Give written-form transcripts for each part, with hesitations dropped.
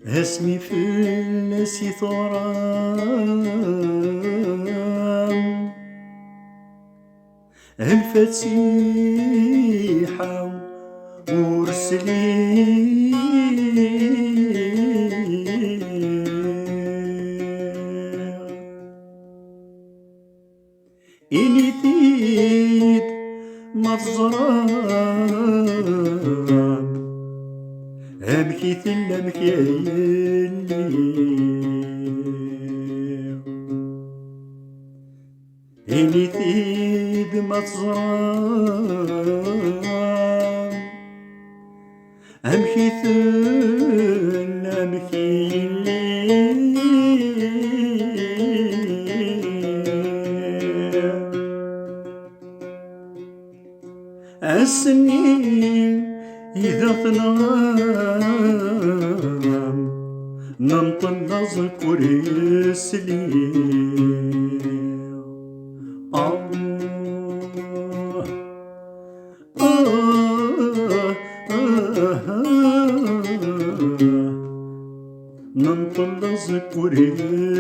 اسمي فلسي ثوران الفتيحة ورسلي إني تيت مزران أمكي ثل مكيلي إني تيد مزران أمكي ثل مكيلي السنين إذا تنام ننطل نذكر السليم ننطل نذكر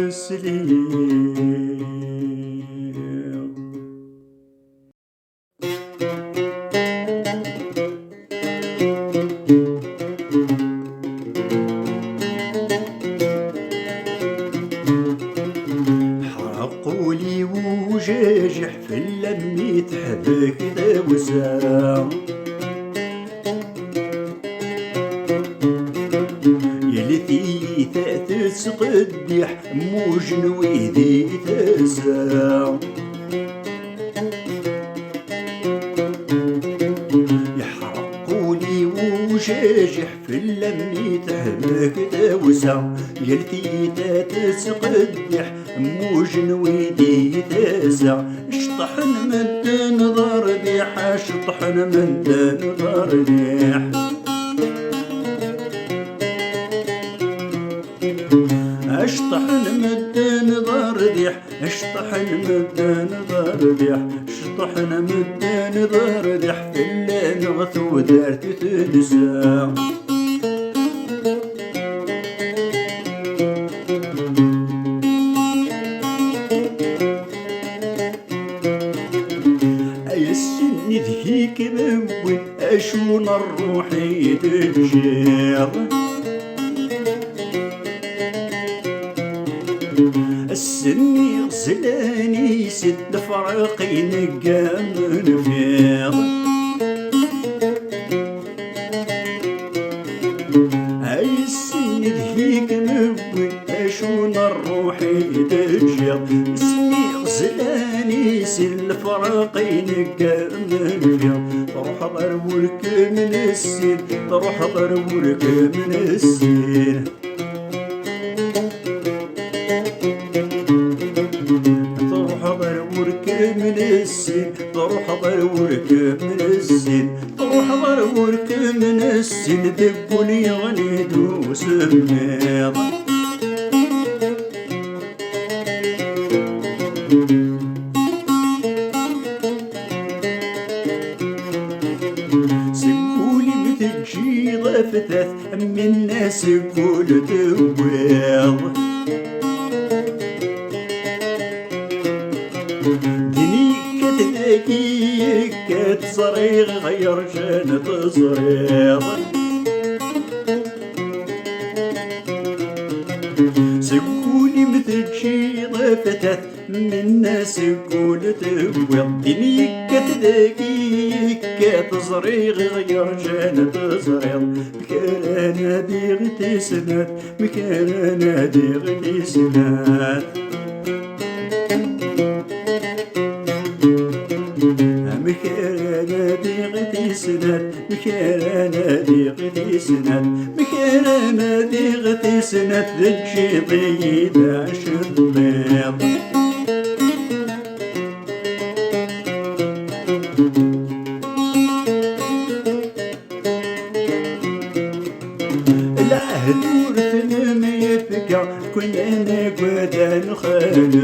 السليم. حرقولي وجاجح في اللم يتحبك ذا وسام يلثي تأتس قديح موجن ويدي تسام يحرقولي وجاجح في اللم يتحبك ذا وسام يلثي تأتس قديح موجن ويدي تسع اشطحن من تنظر ريح اشطحن من تنظر ريح اشطحن من تنظر ريح اشطحن من تنظر ريح اشطحن من تنظر ريح في الليل غثو دارت تنسى ندهيك بوين أشون الروح يتجير السني غزلاني ست فرقي نقام نفيض أي السن ندهيك بوين أشون الروح يتجير السني غزلاني ست فرقي نقام تروح ضربولك من السين تروح ضربولك من السين تروح ضربولك من السين تروح ضربولك من السين تروح ضربولك من السين دبولي غنيد وسميض تجي ضفتث من الناس كل دويض دنيك تلاقيك تصريغ غير جنة صريض سكولي متجي ضفتث من الناس كل دويض دنيك تلاقيك تصريغ غير جنة صريض مكانا ديغ تسنات مكانا ديغ تسنات مكانا ديغ تسنات مكانا ديغ تسنات مكانا ديغ تسنات ذجي ضيد عشر بيض العهد ورثنا ما يفكع كلنا قودا نخالف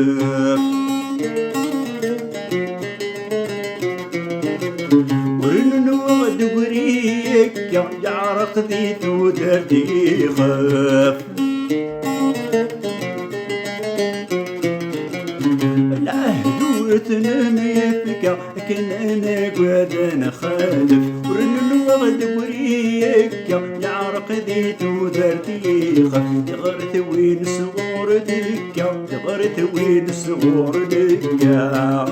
ورن وغد وريح يكا يعرق ذي تودردي خاف تنميتك كنا قوادنا خالف ورن الوغد وريك يعرق ذي تودردي خاف تغرت وين صغور دكا تغرت وين صغور دكا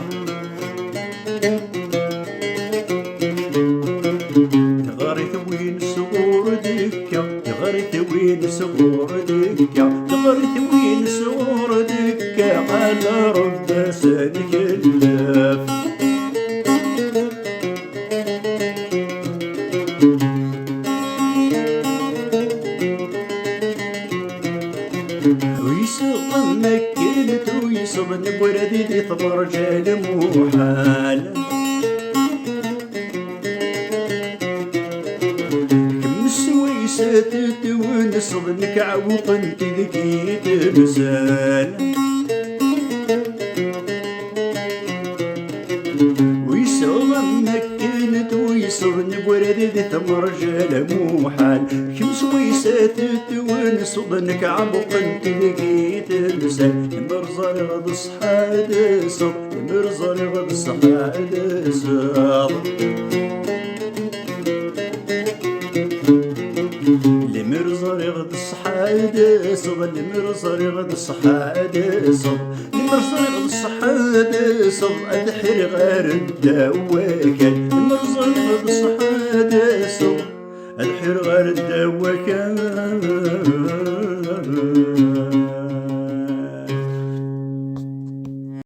تغرت وين صغور دكا تغرت وين صغور دكا تغرت وين صغور دكا على رب سالك اللاف ويسغ مكنت ويسغ نبردي دي ثمر جال محال ستت ونصب نكعب وقنت ذكي تمثال ويسغم مكنت ويسغ نبرد ذي ثمر جال محال شمس ويستت ونصب نكعب وقنت ذكي تمثال مرزر غد صحاد صب مرزر غد صحاد صب لمرزر غد الصحاد صب لمرزر غد الصحاد صب لمرزر غد الصحاد صب أدحر غير الدواكان لمرزر غد الصحاد صب أدحر غير الدواكان